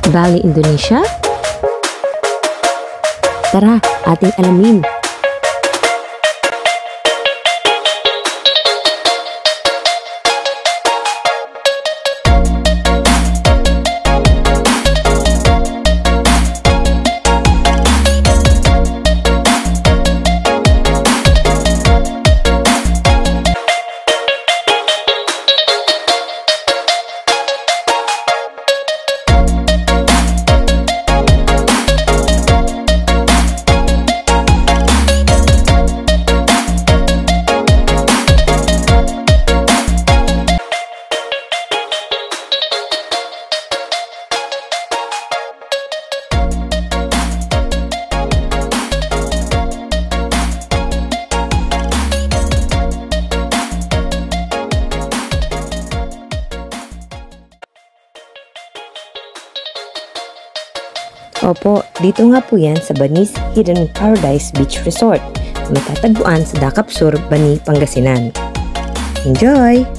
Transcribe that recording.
Bali, Indonesia? Tara, ating alamin. Opo, dito nga po yan sa Banis Hidden Paradise Beach Resort na matatagpuan sa Dakap Sur, Bani, Pangasinan. Enjoy!